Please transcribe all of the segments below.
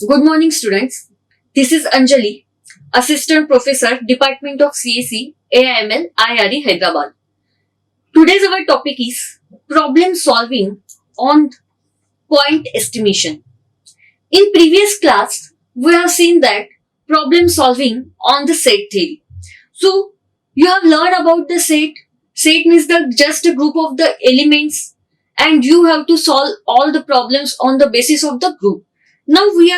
Good morning, students. This is Anjali, Assistant Professor, Department of CAC, AIML, IARE, Hyderabad. Today's our topic is problem solving on point estimation. In previous class, we have seen that problem solving on the set theory. So, you have learned about the set. Set means just a group of the elements, and you have to solve all the problems on the basis of the group. Now we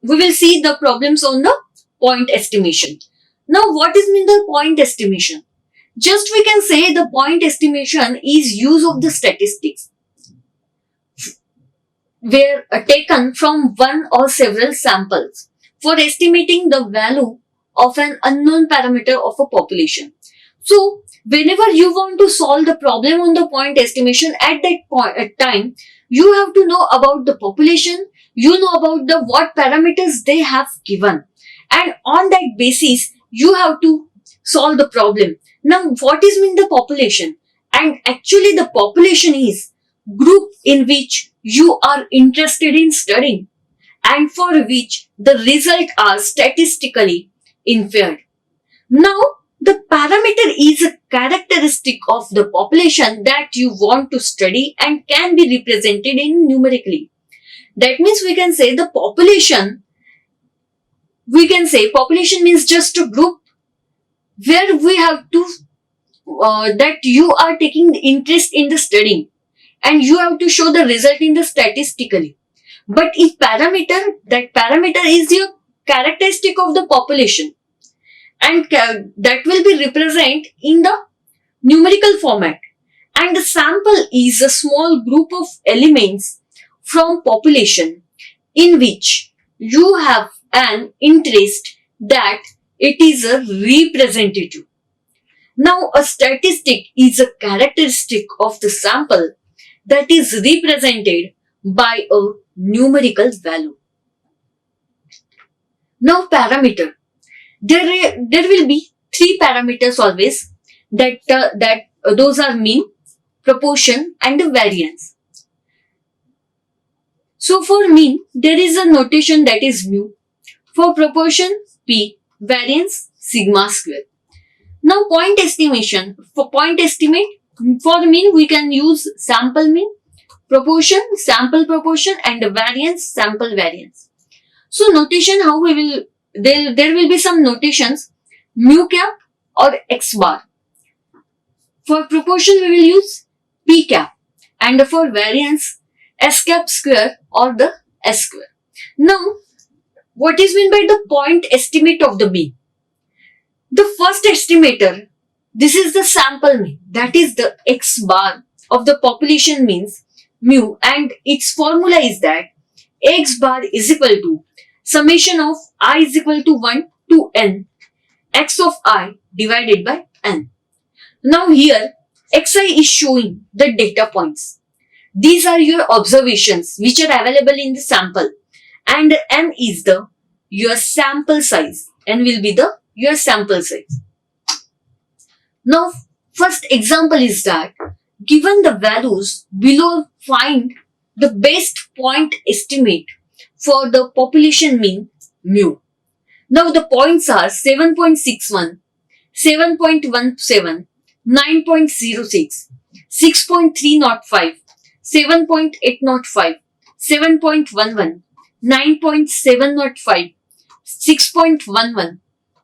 will see the problems on the point estimation. Now what is mean the point estimation? Just we can say the point estimation is use of the statistics where taken from one or several samples for estimating the value of an unknown parameter of a population. So whenever you want to solve the problem on the point estimation at that time, you have to know about the population, you know about the what parameters they have given, and on that basis you have to solve the problem. Now what is mean the population? And actually the population is group in which you are interested in studying and for which the result are statistically inferred. Now the parameter is a characteristic of the population that you want to study and can be represented in numerically. That means we can say population means just a group where we have to, that you are taking interest in the studying and you have to show the result in the statistically. But if that parameter is your characteristic of the population and that will be represented in the numerical format, and the sample is a small group of elements from population in which you have an interest that it is a representative. Now a statistic is a characteristic of the sample that is represented by a numerical value. Now parameter. There will be three parameters always that those are mean, proportion and the variance. So for mean, there is a notation that is mu. For proportion, p. Variance, sigma square. Now point estimation. For point estimate, for mean we can use sample mean, proportion, sample proportion and variance, sample variance. So notation, how we will, there will be some notations, mu cap or x bar. For proportion we will use p cap, and for variance s cap square or the s square. Now what is meant by the point estimate of the mean? The first estimator, this is the sample mean, that is the x bar of the population means mu, and its formula is that x bar is equal to summation of I is equal to 1 to n x of I divided by n. Now here xi is showing the data points. These are your observations which are available in the sample, and n is your sample size. N will be your sample size. Now first example is that given the values below, find the best point estimate for the population mean mu. Now the points are 7.61, 7.17, 9.06, 6.305, 7.805, 7.11, 9.705, 6.11,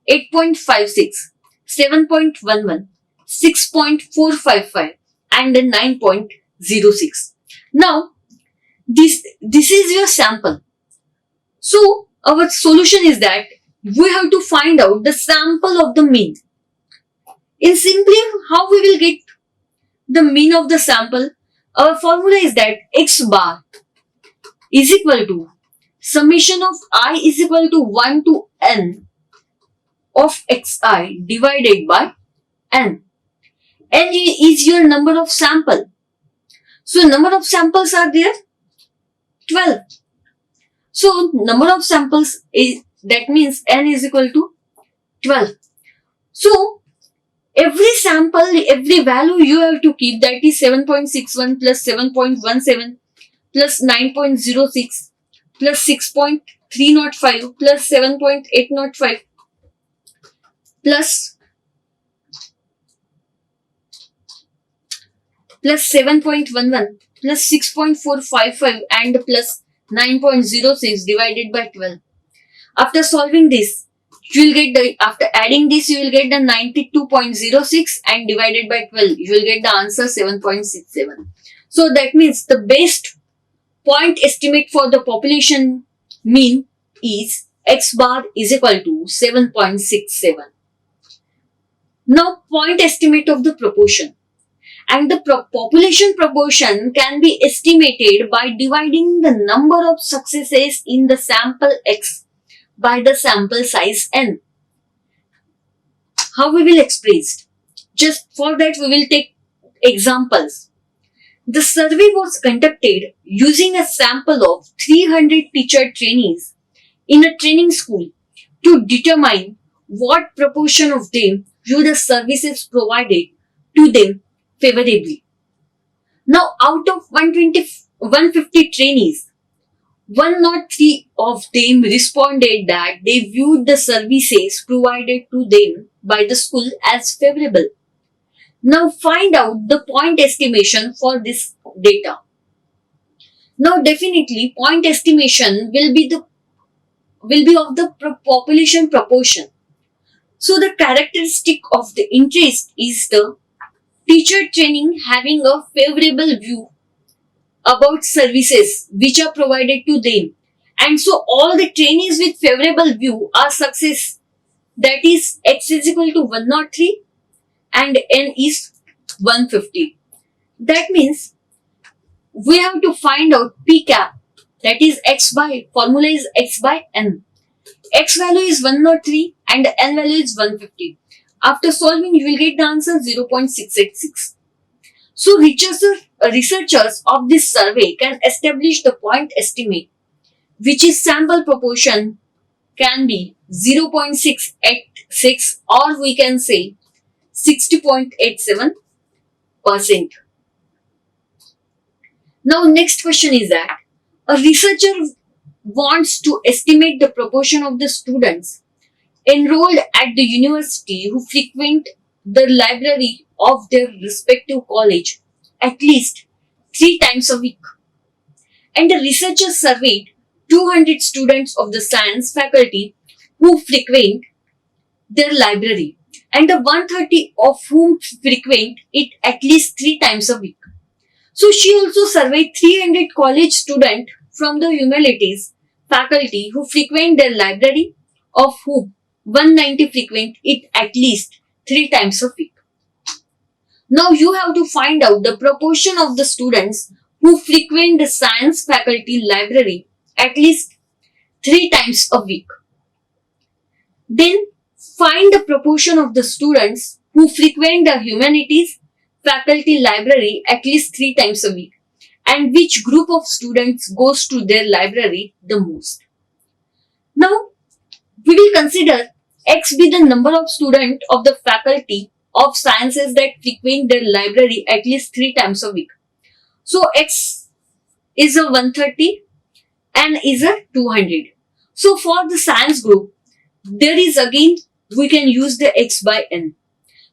8.56, 7.11, 6.455 and 9.06. Now this is your sample. So our solution is that we have to find out the sample of the mean. In simply how we will get the mean of the sample, our formula is that x bar is equal to summation of I is equal to 1 to n of xi divided by n. N is your number of sample. So number of samples are there 12. So number of samples is, that means n is equal to 12. So every sample, every value you have to keep, that is 7.61 plus 7.17 plus 9.06 plus 6.305 plus 7.805 plus 7.11 plus 6.455 and plus 9.06 divided by 12. After solving this, you will get after adding this, you will get the 92.06 and divided by 12, you will get the answer 7.67. So that means the best point estimate for the population mean is x bar is equal to 7.67. Now point estimate of the proportion. And the population proportion can be estimated by dividing the number of successes in the sample X by the sample size N. How we will express? Just for that we will take examples. The survey was conducted using a sample of 300 teacher trainees in a training school to determine what proportion of them view the services provided to them favorably. Now, out of 150 trainees, 103 of them responded that they viewed the services provided to them by the school as favorable. Now, find out the point estimation for this data. Now, definitely, point estimation will be of the population proportion. So, the characteristic of the interest is the teacher training having a favorable view about services which are provided to them. And so all the trainees with favorable view are success. That is X is equal to 103 and N is 150. That means we have to find out P cap, that is X by, formula is X by N. X value is 103 and N value is 150. After solving, you will get the answer 0.686. So, researchers of this survey can establish the point estimate, which is sample proportion can be 0.686 or we can say 60.87%. Now, next question is that a researcher wants to estimate the proportion of the students enrolled at the university who frequent the library of their respective college at least 3 times a week. And the researchers surveyed 200 students of the science faculty who frequent their library and the 130 of whom frequent it at least 3 times a week. So she also surveyed 300 college students from the humanities faculty who frequent their library, of whom 190 frequent it at least 3 times a week. Now you have to find out the proportion of the students who frequent the science faculty library at least 3 times a week. Then find the proportion of the students who frequent the humanities faculty library at least 3 times a week and which group of students goes to their library the most. Now we will consider X be the number of students of the faculty of sciences that frequent their library at least 3 times a week. So X is a 130 and is a 200. So for the science group, there is again we can use the X by N.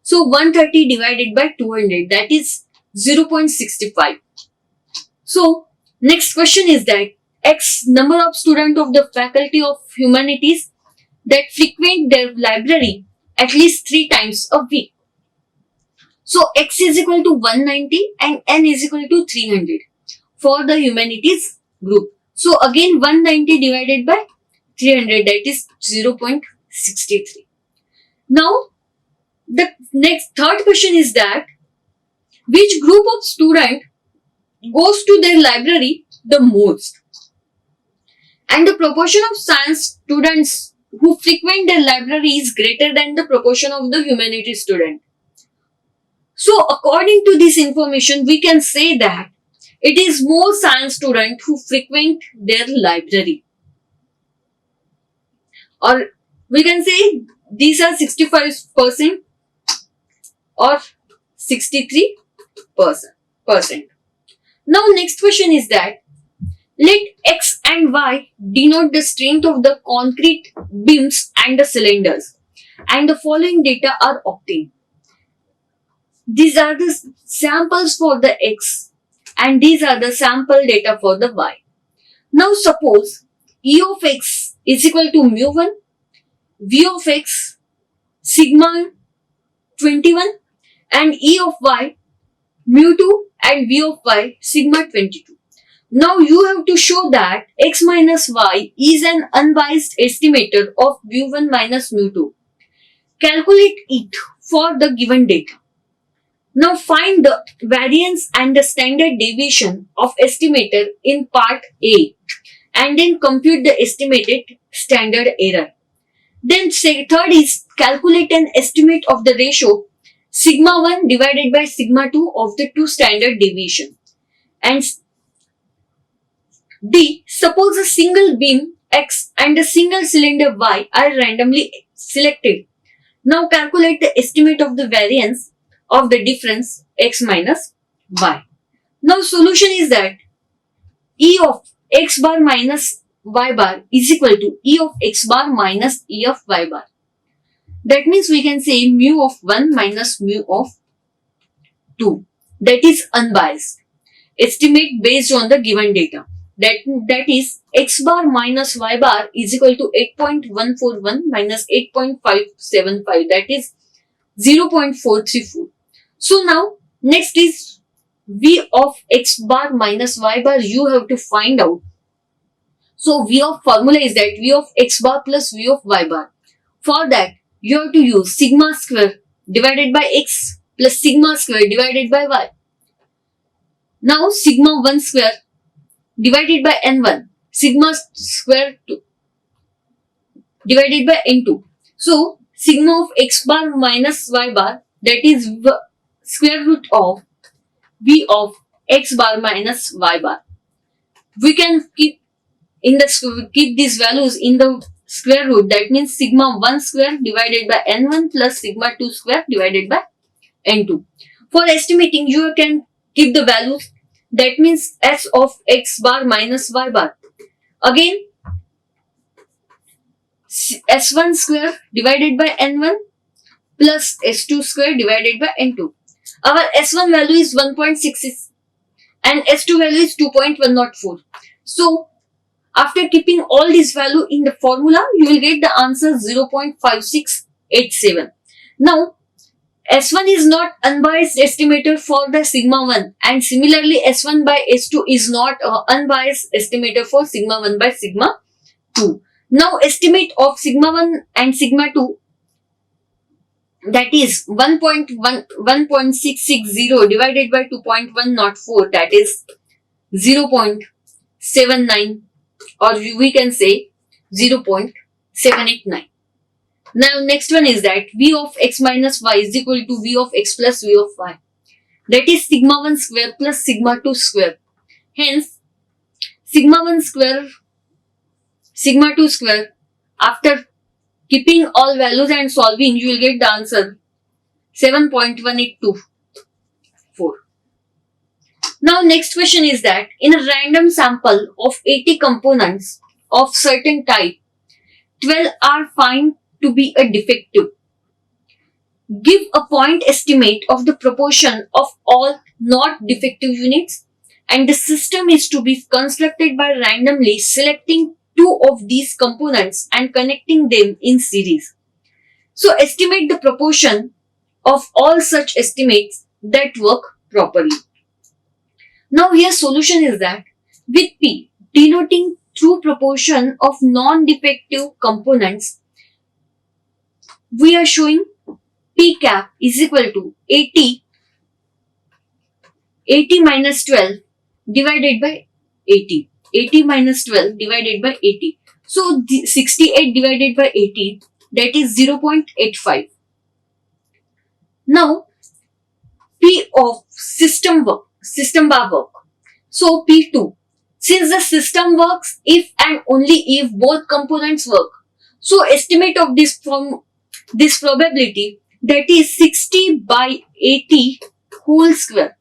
So 130 divided by 200, that is 0.65. So next question is that X number of students of the faculty of humanities that frequent their library at least 3 times a week. So X is equal to 190 and N is equal to 300 for the humanities group. So again 190 divided by 300, that is 0.63. Now the next third question is that which group of student goes to their library the most? And the proportion of science students who frequent their library is greater than the proportion of the humanities student. So according to this information, we can say that it is more science students who frequent their library. Or we can say these are 65% or 63%. Now next question is that Let X and Y denote the strength of the concrete beams and the cylinders, and the following data are obtained. These are the samples for the X and these are the sample data for the Y. Now suppose E of X is equal to mu1, V of X sigma 21 and E of Y mu2 and V of Y sigma 22. Now you have to show that X minus Y is an unbiased estimator of mu1 minus mu2. Calculate it for the given data. Now find the variance and the standard deviation of estimator in part A and then compute the estimated standard error. Then third is calculate an estimate of the ratio sigma 1 divided by sigma 2 of the two standard deviation. And D, suppose a single beam X and a single cylinder Y are randomly selected. Now calculate the estimate of the variance of the difference X minus Y. Now solution is that E of X bar minus Y bar is equal to E of X bar minus E of Y bar. That means we can say mu of 1 minus mu of 2. That is unbiased. Estimate based on the given data. That is X bar minus Y bar is equal to 8.141 minus 8.575. That is 0.434. So now next is V of X bar minus Y bar you have to find out. So V of formula is that V of X bar plus V of Y bar. For that you have to use sigma square divided by X plus sigma square divided by Y. Now sigma 1 square divided by N1, sigma square 2 divided by N2. So sigma of X bar minus Y bar, that is square root of V of X bar minus Y bar. We can keep these values in the square root. That means sigma 1 square divided by N1 plus sigma 2 square divided by N2. For estimating, you can keep the values. That means S of X bar minus Y bar. Again, S1 square divided by N1 plus S2 square divided by N2. Our S1 value is 1.66 and S2 value is 2.104. So, after keeping all these value in the formula, you will get the answer 0.5687. Now, S1 is not unbiased estimator for the sigma 1 and similarly S1 by S2 is not unbiased estimator for sigma 1 by sigma 2. Now estimate of sigma 1 and sigma 2, that is 1.660 divided by 2.104, that is 0.79 or we can say 0.789. Now next one is that V of X minus Y is equal to V of X plus V of Y. That is sigma 1 square plus sigma 2 square. Hence, sigma 1 square, sigma 2 square, after keeping all values and solving, you will get the answer 7.1824. Now next question is that in a random sample of 80 components of certain type, 12 are found to be a defective. Give a point estimate of the proportion of all not defective units, and the system is to be constructed by randomly selecting two of these components and connecting them in series. So estimate the proportion of all such estimates that work properly. Now here solution is that with P denoting true proportion of non-defective components, we are showing P cap is equal to 80 minus 12 divided by 80. 80 minus 12 divided by 80. So 68 divided by 80, that is 0.85. Now P of system bar work. So P2, since the system works if and only if both components work, so estimate of this from this probability, that is 60 by 80 whole square.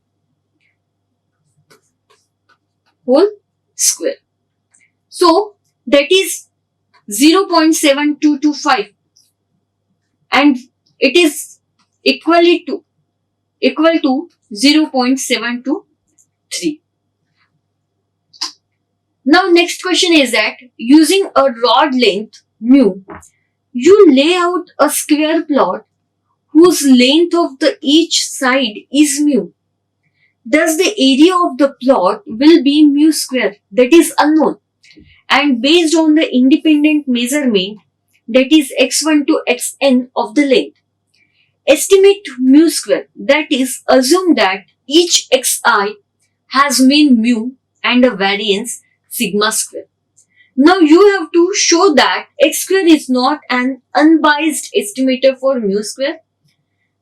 So that is 0.7225 and it is equal to 0.723. Now next question is that using a rod length mu, you lay out a square plot whose length of the each side is mu. Thus the area of the plot will be mu square, that is unknown, and based on the independent measurement, that is x1 to xn of the length. Estimate mu square, that is assume that each xi has mean mu and a variance sigma square. Now you have to show that x square is not an unbiased estimator for mu square,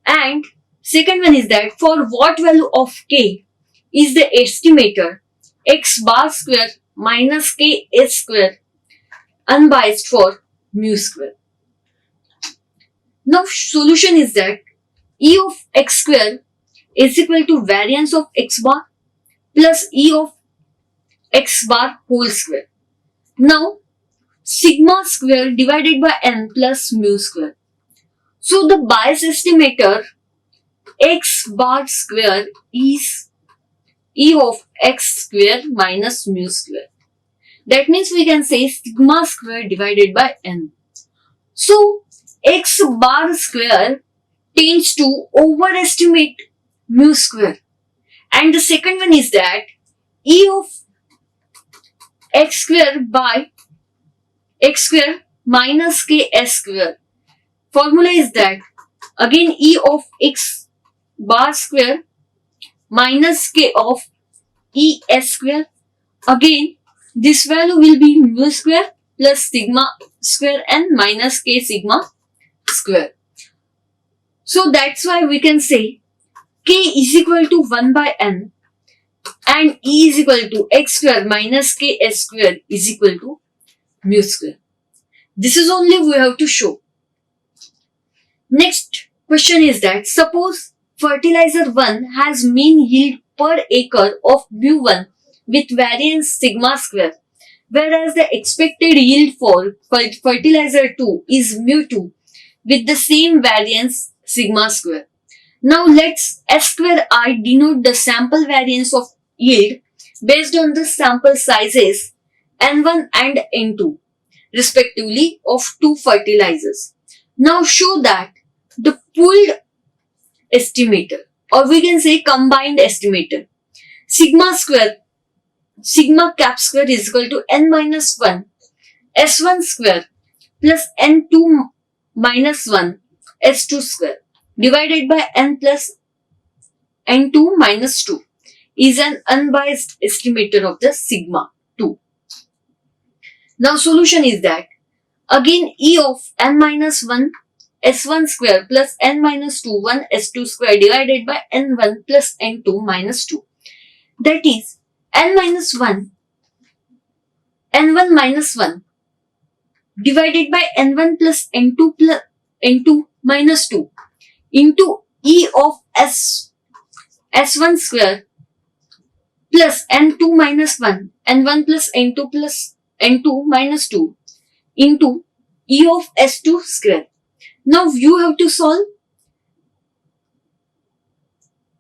and second one is that for what value of k is the estimator x bar square minus k s square unbiased for mu square. Now solution is that E of x square is equal to variance of x bar plus E of x bar whole square. Now sigma square divided by n plus mu square. So the bias estimator x bar square is E of x square minus mu square. That means we can say sigma square divided by n. So x bar square tends to overestimate mu square. And the second one is that E of x square by x square minus k s square. Formula is that again E of x bar square minus k of E s square. Again this value will be mu square plus sigma square n minus k sigma square. So that's why we can say k is equal to 1 by n and E is equal to x square minus k s square is equal to mu square. This is only we have to show. Next question is that suppose fertilizer 1 has mean yield per acre of mu1 with variance sigma square, whereas the expected yield for fertilizer 2 is mu2 with the same variance sigma square. Now let's S square I denote the sample variance of yield based on the sample sizes N1 and N2 respectively of two fertilizers. Now show that the pooled estimator, or we can say combined estimator, sigma cap square is equal to n minus 1 s1 square plus n2 minus 1 s2 square divided by n plus n2 minus 2 is an unbiased estimator of the sigma 2. Now solution is that again E of n minus 1 s1 square plus n minus 2 1 s2 square divided by n1 plus n2 minus 2, that is n minus 1 n1 minus 1 divided by n1 plus n2 minus 2 into E of s1 square plus n2 minus 1 n1 plus n2 minus 2 into E of s2 square. Now you have to solve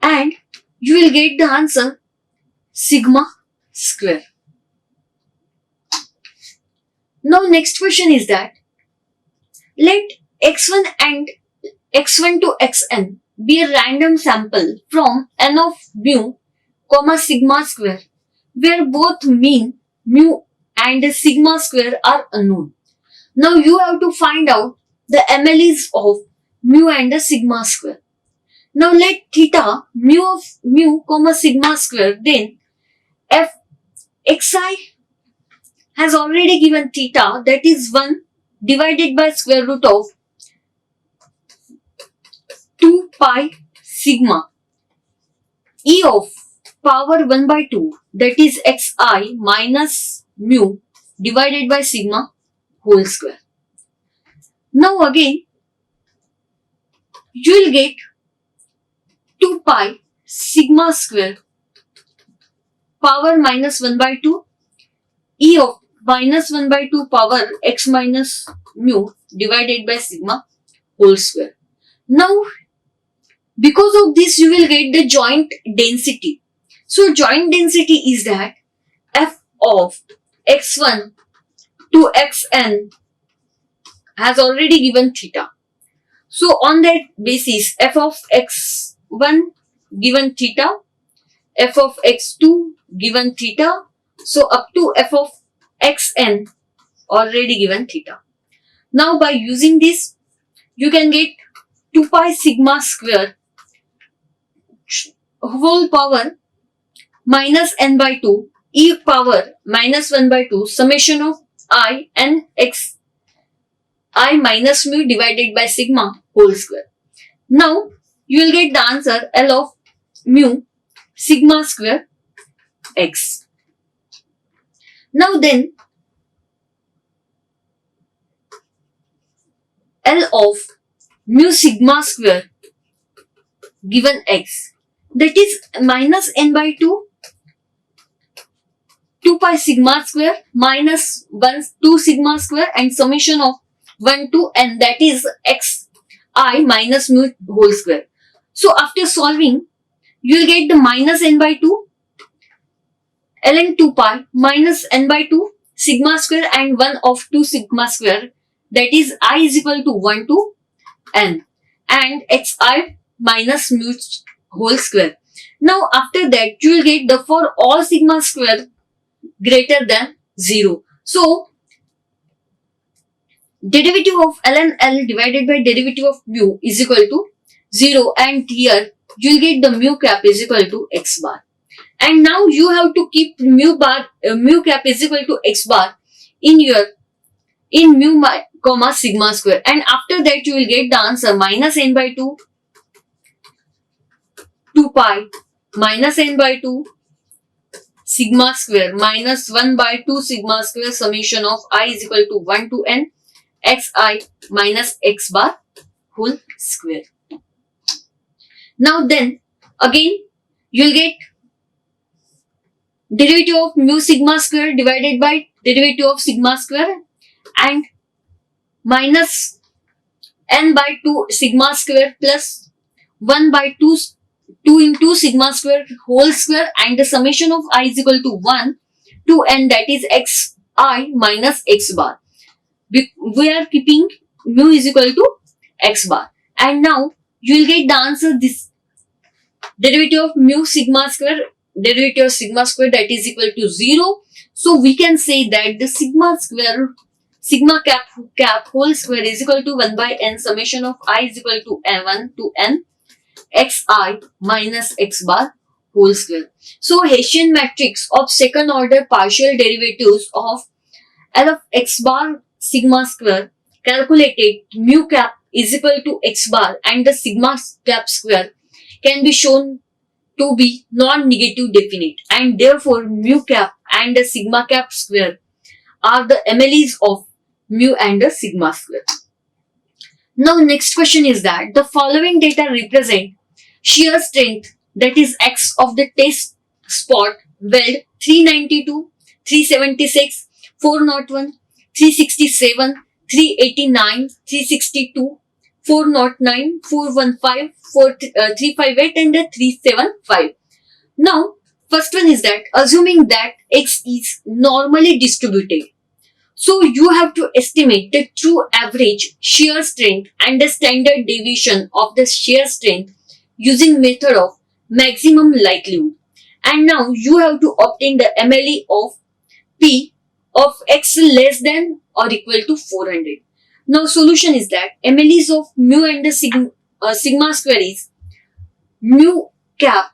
and you will get the answer sigma square. Now next question is that let x1 and x1 to xn be a random sample from n of mu, sigma square, where both mean mu and sigma square are unknown. Now you have to find out the MLEs of mu and the sigma square. Now let theta mu of mu, sigma square, then f xi has already given theta, that is 1 divided by square root of 2 pi sigma E of power 1 by 2, that is xi minus mu divided by sigma whole square. Now again you will get 2 pi sigma square power minus 1 by 2 E of minus 1 by 2 power x minus mu divided by sigma whole square. Now, because of this, you will get the joint density. So, joint density is that f of x1 to xn has already given theta. So, on that basis, f of x1 given theta, f of x2 given theta, so up to f of xn already given theta. Now, by using this, you can get 2 pi sigma square whole power minus n by 2 e power minus 1 by 2 summation of I and x I minus mu divided by sigma whole square. Now, you will get the answer L of mu sigma square x. Now then, L of mu sigma square given x, that is minus n by 2 pi sigma square minus 1 2 sigma square and summation of 1 to n, that is x I minus mu whole square. So after solving, you will get the minus n by 2 ln 2 pi minus n by 2 sigma square and 1 of 2 sigma square, that is I is equal to 1 to n and xi minus mu whole square. Now after that, you will get the for all sigma square greater than 0. So derivative of ln L divided by derivative of mu is equal to 0, and here you will get the mu cap is equal to x bar. And now you have to keep mu cap is equal to x bar in mu comma sigma square, and after that you will get the answer minus n by 2 pi minus n by 2 sigma square minus 1 by 2 sigma square summation of I is equal to 1 to n xi minus x bar whole square. Now then, again you will get derivative of mu sigma square divided by derivative of sigma square and minus n by 2 sigma square plus 1 by 2 into sigma square whole square, and the summation of I is equal to 1 to n, that is xi minus x bar. We are keeping mu is equal to x bar, and now you will get the answer this derivative of mu sigma square derivative of sigma square, that is equal to 0. So we can say that the sigma cap whole square is equal to 1 by n summation of I is equal to n1 to n xi minus x bar whole square. So Hessian matrix of second order partial derivatives of L of x bar sigma square calculated mu cap is equal to x bar and the sigma cap square can be shown to be non-negative definite, and therefore mu cap and the sigma cap square are the MLEs of mu and the sigma square. Now next question is that the following data represent shear strength, that is x of the test spot weld 392, 376, 401, 367, 389, 362, 409, 415, 358 and 375. Now, first one is that assuming that x is normally distributed, so you have to estimate the true average shear strength and the standard deviation of the shear strength using method of maximum likelihood. And now you have to obtain the MLE of P of x less than or equal to 400. Now solution is that MLEs of mu and the sigma square is mu cap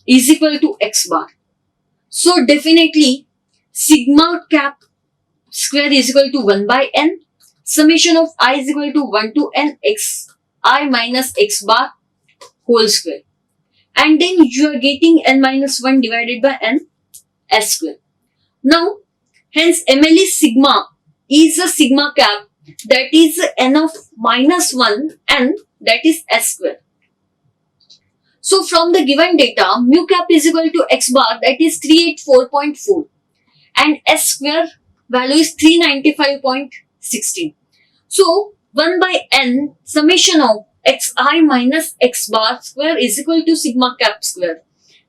is equal to x bar. So definitely sigma cap square is equal to 1 by n, summation of I is equal to 1 to n x I minus x bar whole square, and then you are getting n minus 1 divided by n s square. Now hence MLE sigma is a sigma cap, that is n of minus 1 n, that is s square. So from the given data, mu cap is equal to x bar, that is 384.4, and s square value is 395.16. So 1 by n summation of xi minus x bar square is equal to sigma cap square.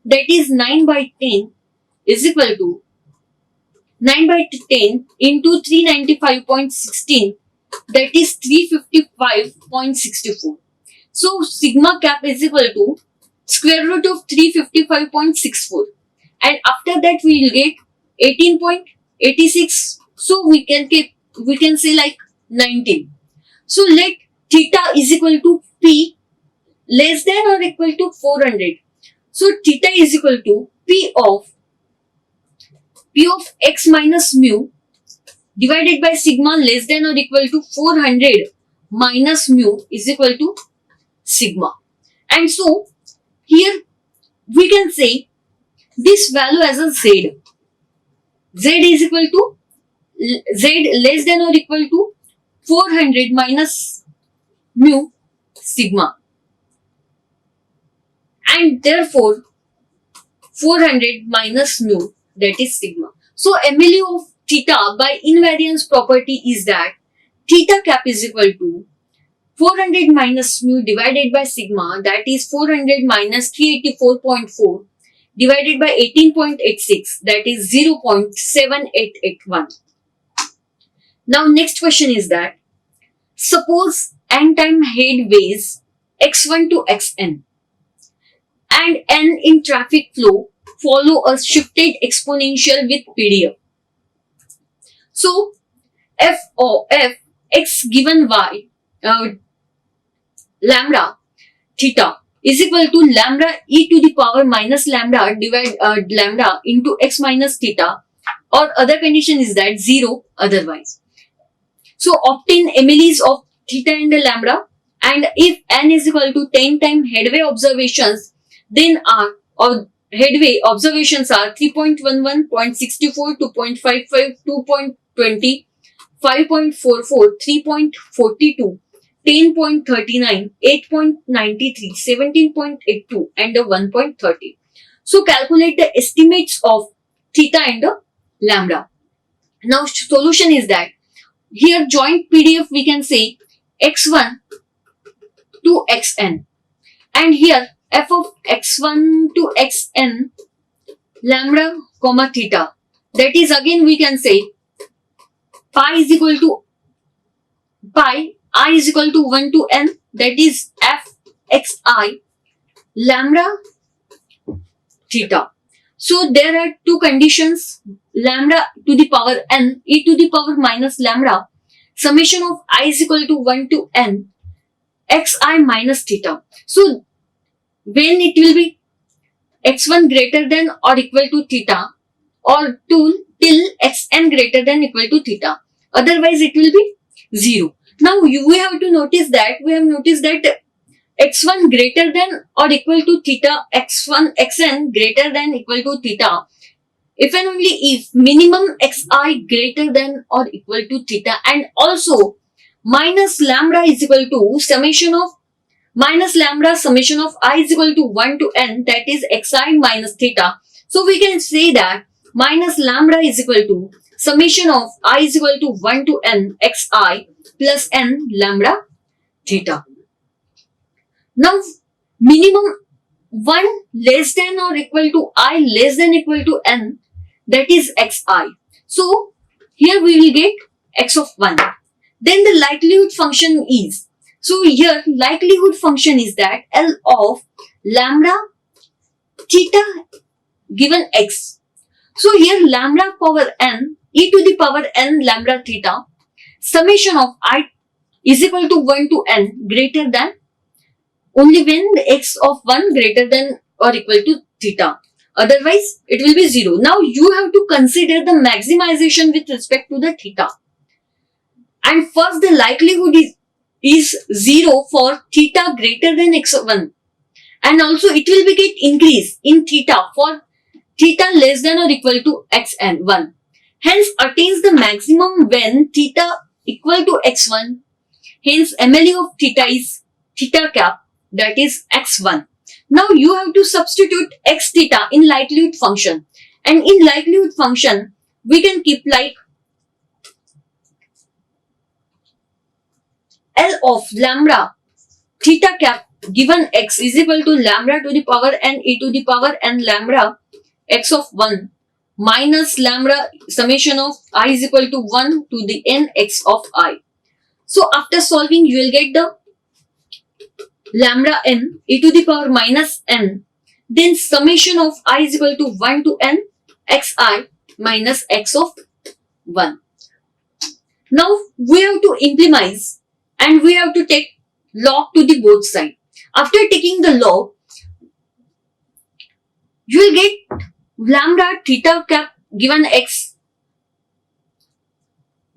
That is 9 by 10 is equal to 9 by 10 into 395.16, that is 355.64. So sigma cap is equal to square root of 355.64, and after that we will get 18.86. So we can say like 19. So let theta is equal to p less than or equal to 400. So theta is equal to p of x minus mu divided by sigma less than or equal to 400 minus mu is equal to sigma. And so here we can say this value as a z. Z is equal to z less than or equal to 400 minus mu sigma, and therefore 400 minus mu, that is sigma. So MLU of theta by invariance property is that theta cap is equal to 400 minus mu divided by sigma, that is 400 minus 384.4 divided by 18.86, that is 0.7881. Now next question is that suppose n time head weighs x1 to xn and n in traffic flow follow a shifted exponential with PDF. So f of x given y lambda theta is equal to lambda e to the power minus lambda divide lambda into x minus theta, or other condition is that 0 otherwise. So obtain MLEs of theta and lambda, and if n is equal to 10 times headway observations, then headway observations are 3.11, 0.64, 2.55, 2.20, 5.44, 3.42, 10.39, 8.93, 17.82 and 1.30. So calculate the estimates of theta and lambda. Now solution is that here joint PDF we can say x1 to xn, and here f of x1 to xn lambda comma theta, that is again we can say pi is equal to pi I is equal to 1 to n, that is f xi lambda theta. So there are two conditions, lambda to the power n, e to the power minus lambda, summation of I is equal to 1 to n xi minus theta. So when it will be x1 greater than or equal to theta, or till xn greater than equal to theta, otherwise it will be 0. Now we have noticed that x1 greater than or equal to theta, xn greater than equal to theta, if and only if minimum xi greater than or equal to theta, and also minus lambda is equal to summation of minus lambda summation of I is equal to 1 to n, that is xi minus theta. So we can say that minus lambda is equal to summation of I is equal to 1 to n xi plus n lambda theta. Now minimum 1 less than or equal to I less than equal to n, that is xi. So here we will get x of 1. Then the likelihood function is, so here likelihood function is that L of lambda theta given x. So here lambda power n e to the power n lambda theta, summation of I is equal to 1 to n greater than, only when the x of 1 greater than or equal to theta, otherwise it will be 0. Now you have to consider the maximization with respect to the theta, and first the likelihood is 0 for theta greater than x1, and also it will be get increase in theta for theta less than or equal to xn1, hence attains the maximum when theta equal to x1, hence MLE of theta is theta cap, that is x1. Now you have to substitute x theta in likelihood function, and in likelihood function we can keep like of lambda theta cap given x is equal to lambda to the power n e to the power n lambda x of 1 minus lambda summation of I is equal to 1 to the n x of I. So after solving, you will get the lambda n e to the power minus n, then summation of I is equal to 1 to n xi minus x of 1. Now we have to implement and we have to take log to the both side. After taking the log, you will get lambda theta cap given x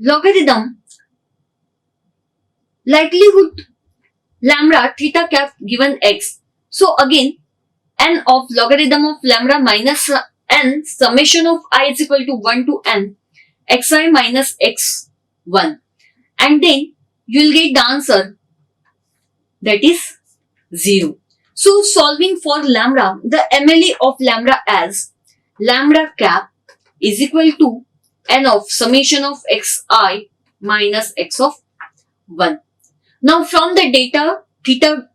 logarithm likelihood lambda theta cap given x. So again, n of logarithm of lambda minus n summation of I is equal to 1 to n xi minus x1, and then you will get the answer, that is 0. So solving for lambda, the MLE of lambda as lambda cap is equal to n of summation of xi minus x of 1. Now from the data, theta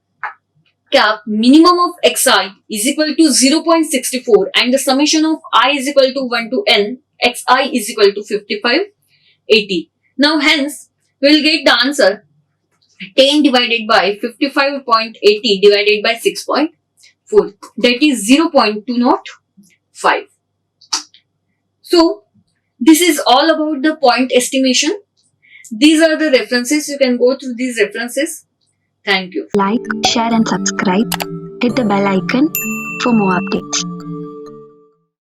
cap minimum of xi is equal to 0.64 and the summation of I is equal to 1 to n xi is equal to 5580. Now hence we will get the answer 10 divided by 55.80 divided by 6.4, that is 0.205. So this is all about the point estimation. These are the references. You can go through these references. Thank you. Like, share and subscribe. Hit the bell icon for more updates.